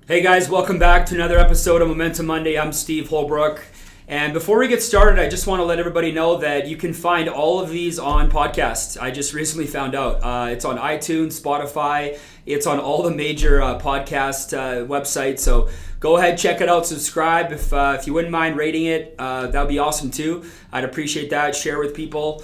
Hey guys, welcome back to another episode of Momentum Monday. I'm Steve Holbrook. And before we get started, I just want to let everybody know that you can find all of these on podcasts. I just recently found out. It's on iTunes, Spotify. It's on all the major podcast websites. So go ahead, check it out, subscribe. If you wouldn't mind rating it, that would be awesome too. I'd appreciate that. Share with people,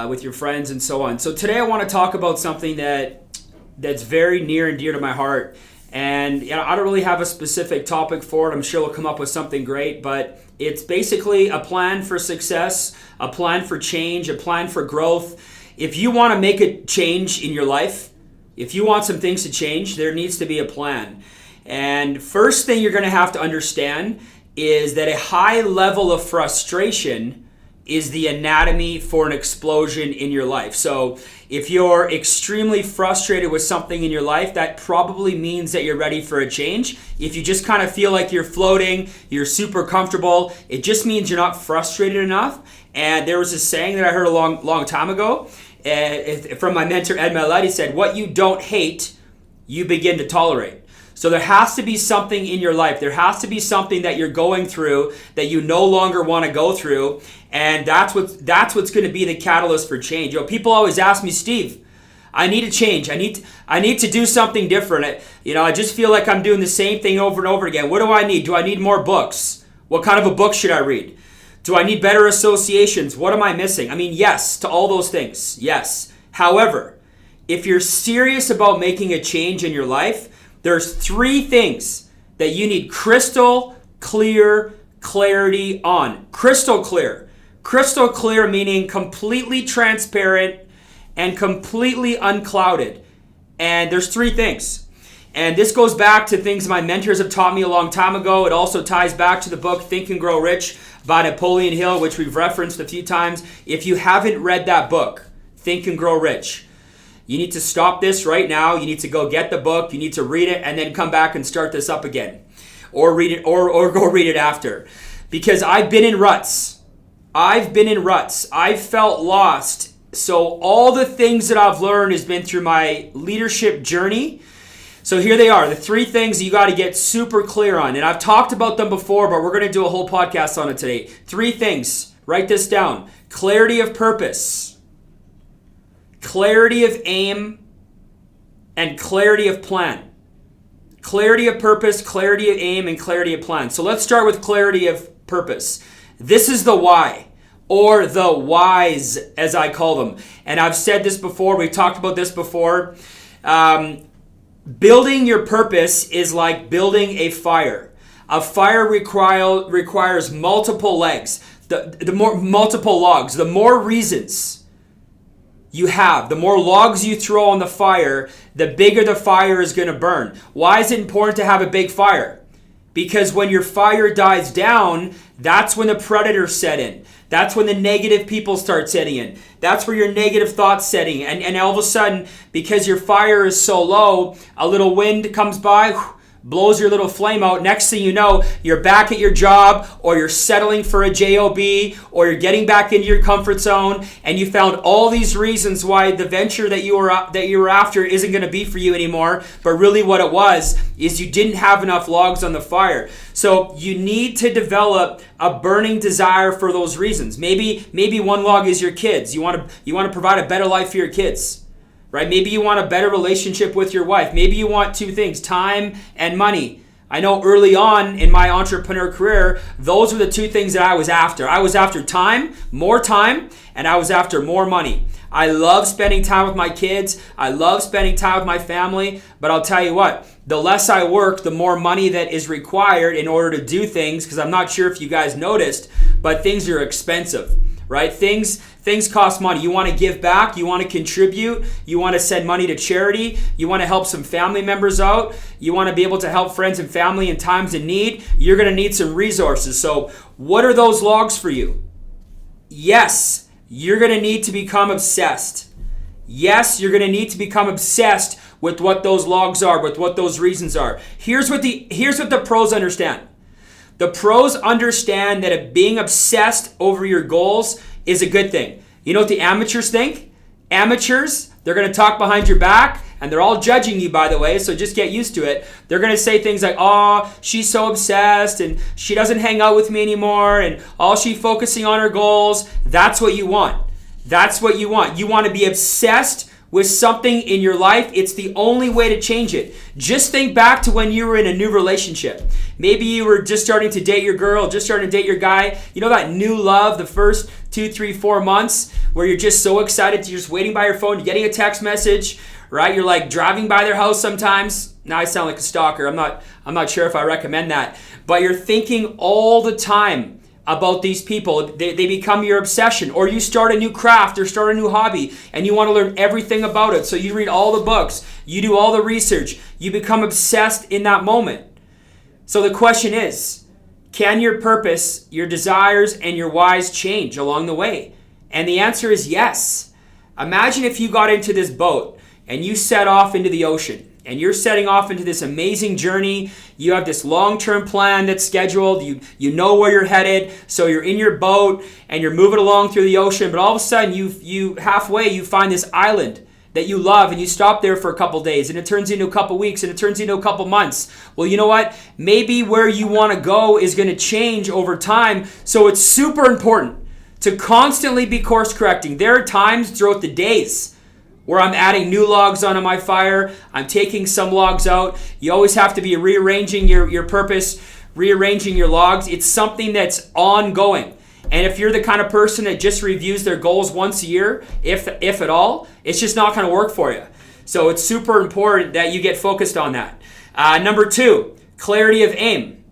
with your friends and so on. So today I want to talk about something that's very near and dear to my heart. And I don't really have a specific topic for it. I'm sure we'll come up with something great, but it's basically a plan for success, a plan for change, a plan for growth. If you want to make a change in your life, if you want some things to change, there needs to be a plan. And first thing you're going to have to understand is that a high level of frustration is the anatomy for an explosion in your life. So if you're extremely frustrated with something in your life, that probably means that you're ready for a change. If you just kind of feel like you're floating, you're super comfortable, it just means you're not frustrated enough. And there was a saying that I heard a long time ago from my mentor, Ed Mylett. He said, what you don't hate, you begin to tolerate. So there has to be something in your life. There has to be something that you're going through that you no longer want to go through. And that's what's going to be the catalyst for change. People always ask me, Steve, I need to change. I need to do something different. I just feel like I'm doing the same thing over and over again. What do I need? Do I need more books? What kind of a book should I read? Do I need better associations? What am I missing? Yes to all those things. Yes. However, if you're serious about making a change in your life, there's 3 things that you need crystal clear clarity on. Crystal clear. Crystal clear meaning completely transparent and completely unclouded. And there's 3 things. And this goes back to things my mentors have taught me a long time ago. It also ties back to the book Think and Grow Rich by Napoleon Hill, which we've referenced a few times. If you haven't read that book, Think and Grow Rich, you need to stop this right now. You need to go get the book. You need to read it and then come back and start this up again. Or read it or go read it after. Because I've been in ruts. I've felt lost. So all the things that I've learned has been through my leadership journey. So here they are, the 3 things you got to get super clear on. And I've talked about them before, but we're going to do a whole podcast on it today. 3 things. Write this down. Clarity of purpose, clarity of aim, and clarity of plan. Clarity of purpose, clarity of aim, and clarity of plan. So let's start with clarity of purpose. This is the why, or the whys, as I call them. And I've said this before. We've talked about this before. Building your purpose is like building a fire. A fire requires multiple legs. The more multiple logs, the more reasons you have, the more logs you throw on the fire, the bigger the fire is going to burn. Why is it important to have a big fire? Because when your fire dies down, that's when the predators set in. That's when the negative people start setting in. That's where your negative thoughts setting in. And all of a sudden, because your fire is so low, a little wind comes by, blows your little flame out. Next thing you know, you're back at your job, or you're settling for a job, or you're getting back into your comfort zone, and you found all these reasons why the venture that you were after isn't going to be for you anymore. But really what it was is you didn't have enough logs on the fire. So you need to develop a burning desire for those reasons. Maybe one log is your kids. You want to provide a better life for your kids. Right? Maybe you want a better relationship with your wife. Maybe you want 2 things, time and money. I know early on in my entrepreneur career, those were the 2 things that I was after. I was after time, and I was after more money. I love spending time with my kids. I love spending time with my family. But I'll tell you what, the less I work, the more money that is required in order to do things, because I'm not sure if you guys noticed, but things are expensive. Right? Things cost money. You want to give back. You want to contribute. You want to send money to charity. You want to help some family members out. You want to be able to help friends and family in times of need. You're going to need some resources. So what are those logs for you? Yes, you're going to need to become obsessed. Yes, you're going to need to become obsessed with what those logs are, with what those reasons are. Here's what the pros understand. The pros understand that being obsessed over your goals is a good thing. You know what the amateurs think? Amateurs, they're going to talk behind your back and they're all judging you, by the way, so just get used to it. They're going to say things like, oh, she's so obsessed and she doesn't hang out with me anymore and all she's focusing on her goals. That's what you want. That's what you want. You want to be obsessed with something in your life. It's the only way to change it. Just think back to when you were in a new relationship. Maybe you were just starting to date your girl, just starting to date your guy. You know that new love, the first 2, 3, 4 months where you're just so excited, you're just waiting by your phone, you're getting a text message, right? You're like driving by their house sometimes. Now I sound like a stalker. I'm not sure if I recommend that. But you're thinking all the time about these people. They become your obsession. Or you start a new craft or start a new hobby and you want to learn everything about it. So you read all the books, you do all the research, you become obsessed in that moment. So the question is, can your purpose, your desires, and your whys change along the way? And the answer is yes. Imagine if you got into this boat and you set off into the ocean. And you're setting off into this amazing journey. You have this long-term plan that's scheduled. You know where you're headed. So you're in your boat and you're moving along through the ocean. But all of a sudden, you halfway, you find this island that you love and you stop there for a couple days and it turns into a couple weeks and it turns into a couple months. Well, you know what? Maybe where you want to go is going to change over time. So it's super important to constantly be course correcting. There are times throughout the days where I'm adding new logs onto my fire. I'm taking some logs out. You always have to be rearranging your purpose, rearranging your logs. It's something that's ongoing. And if you're the kind of person that just reviews their goals once a year, if at all, it's just not going to work for you. So it's super important that you get focused on that. Number 2, clarity of aim.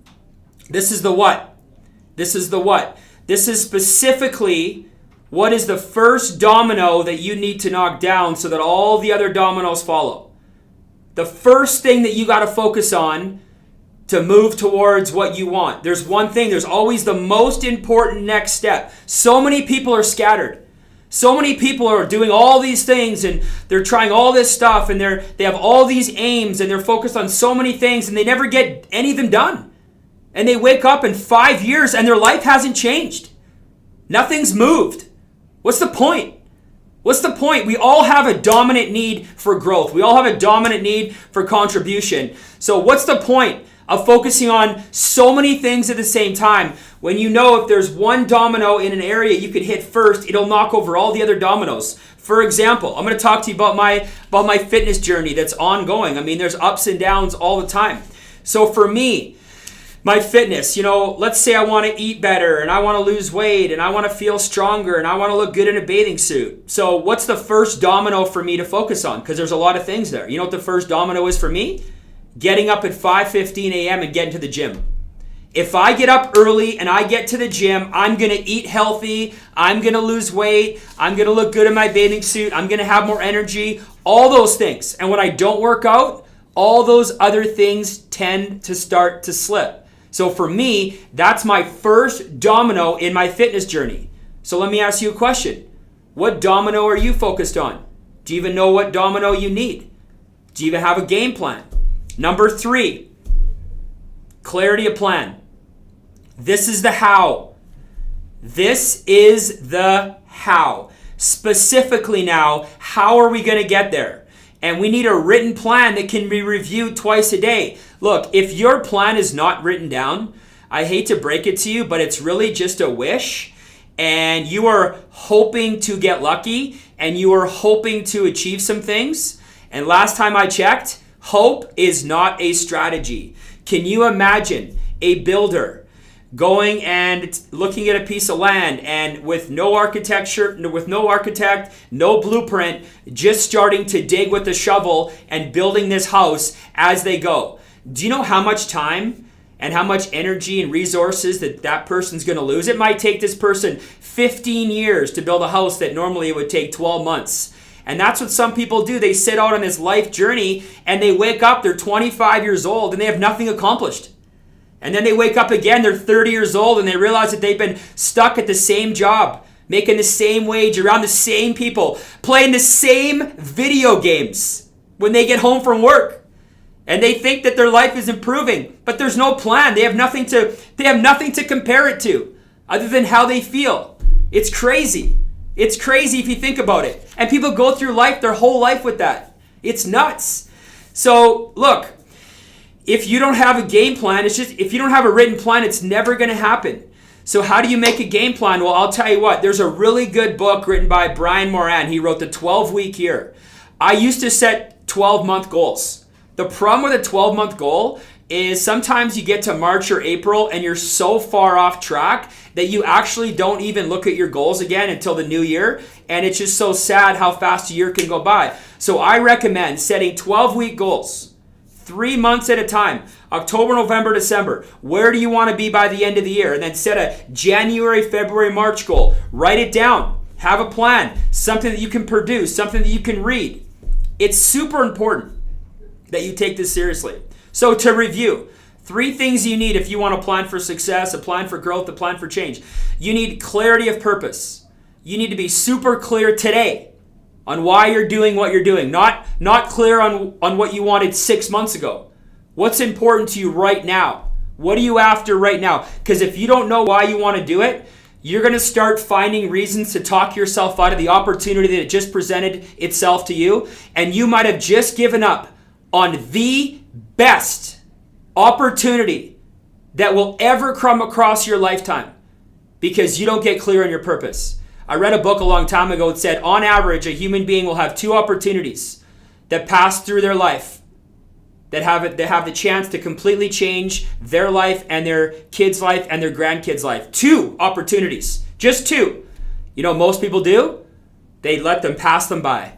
This is the what. This is the what. This is specifically what is the first domino that you need to knock down so that all the other dominoes follow. The first thing that you got to focus on to move towards what you want. There's one thing, there's always the most important next step. So many people are scattered. So many people are doing all these things and they're trying all this stuff and they have all these aims and they're focused on so many things and they never get any of them done. And they wake up in 5 years and their life hasn't changed. Nothing's moved. What's the point? What's the point? We all have a dominant need for growth. We all have a dominant need for contribution. So what's the point of focusing on so many things at the same time when you know if there's one domino in an area you could hit first, it'll knock over all the other dominoes? For example, I'm going to talk to you about my fitness journey that's ongoing. I mean, there's ups and downs all the time. So for me, my fitness, let's say I want to eat better and I want to lose weight and I want to feel stronger and I want to look good in a bathing suit. So what's the first domino for me to focus on? Because there's a lot of things there. You know what the first domino is for me? Getting up at 5:15 a.m. and getting to the gym. If I get up early and I get to the gym, I'm going to eat healthy, I'm going to lose weight, I'm going to look good in my bathing suit, I'm going to have more energy, all those things. And when I don't work out, all those other things tend to start to slip. So for me, that's my first domino in my fitness journey. So let me ask you a question. What domino are you focused on? Do you even know what domino you need? Do you even have a game plan? Number 3, clarity of plan. This is the how. This is the how. Specifically now, how are we going to get there? And we need a written plan that can be reviewed twice a day. Look, if your plan is not written down, I hate to break it to you, but it's really just a wish. And you are hoping to get lucky and you are hoping to achieve some things. And last time I checked, hope is not a strategy. Can you imagine a builder going and looking at a piece of land and with no architecture, with no architect, no blueprint, just starting to dig with a shovel and building this house as they go? Do you know how much time and how much energy and resources that person's going to lose? It might take this person 15 years to build a house that normally it would take 12 months. And that's what some people do. They sit out on this life journey and they wake up, they're 25 years old and they have nothing accomplished. And then they wake up again, they're 30 years old and they realize that they've been stuck at the same job, making the same wage, around the same people, playing the same video games when they get home from work. And they think that their life is improving, but there's no plan. They have nothing to compare it to other than how they feel. It's crazy. It's crazy if you think about it. And people go through life, their whole life with that. It's nuts. So look, if you don't have a game plan, if you don't have a written plan, it's never going to happen. So how do you make a game plan? Well, I'll tell you what, there's a really good book written by Brian Moran. He wrote the 12-week year. I used to set 12-month goals. The problem with a 12-month goal is sometimes you get to March or April and you're so far off track that you actually don't even look at your goals again until the new year. And it's just so sad how fast a year can go by. So I recommend setting 12-week goals, 3 months at a time. October, November, December. Where do you want to be by the end of the year? And then set a January, February, March goal. Write it down. Have a plan. Something that you can produce. Something that you can read. It's super important that you take this seriously. So to review, 3 things you need if you want to plan for success, a plan for growth, a plan for change. You need clarity of purpose. You need to be super clear today on why you're doing what you're doing. Not clear on what you wanted 6 months ago. What's important to you right now? What are you after right now? Because if you don't know why you want to do it, you're going to start finding reasons to talk yourself out of the opportunity that it just presented itself to you. And you might have just given up on the best opportunity that will ever come across your lifetime because you don't get clear on your purpose. I read a book a long time ago that said, on average, a human being will have 2 opportunities that pass through their life that have the chance to completely change their life and their kids' life and their grandkids' life. 2 opportunities. Just 2. You know what most people do? They let them pass them by.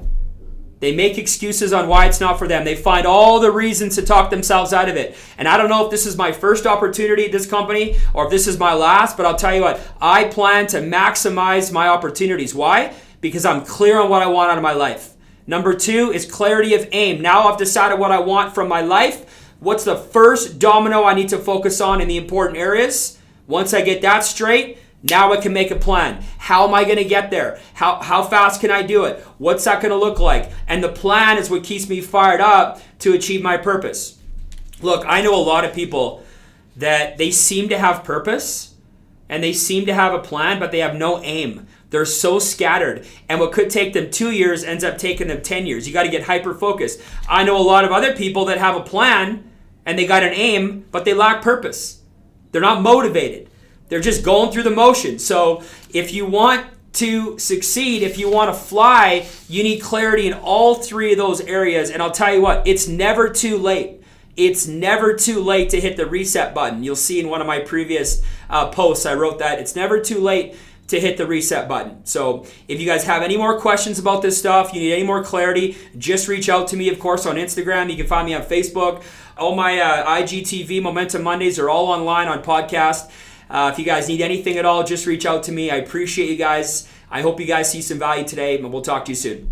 They make excuses on why it's not for them. They find all the reasons to talk themselves out of it. And I don't know if this is my first opportunity at this company or if this is my last, but I'll tell you what, I plan to maximize my opportunities. Why? Because I'm clear on what I want out of my life. Number 2 is clarity of aim. Now I've decided what I want from my life. What's the first domino I need to focus on in the important areas? Once I get that straight, now I can make a plan. How am I going to get there? How fast can I do it? What's that going to look like? And the plan is what keeps me fired up to achieve my purpose. Look, I know a lot of people that they seem to have purpose and they seem to have a plan, but they have no aim. They're so scattered. And what could take them 2 years ends up taking them 10 years. You got to get hyper-focused. I know a lot of other people that have a plan and they got an aim, but they lack purpose. They're not motivated. They're just going through the motions. So if you want to succeed, if you want to fly, you need clarity in all 3 of those areas. And I'll tell you what, it's never too late. It's never too late to hit the reset button. You'll see in one of my previous posts, I wrote that. It's never too late to hit the reset button. So if you guys have any more questions about this stuff, you need any more clarity, just reach out to me, of course, on Instagram. You can find me on Facebook. All my IGTV Momentum Mondays are all online on podcast. If you guys need anything at all, just reach out to me. I appreciate you guys. I hope you guys see some value today, and we'll talk to you soon.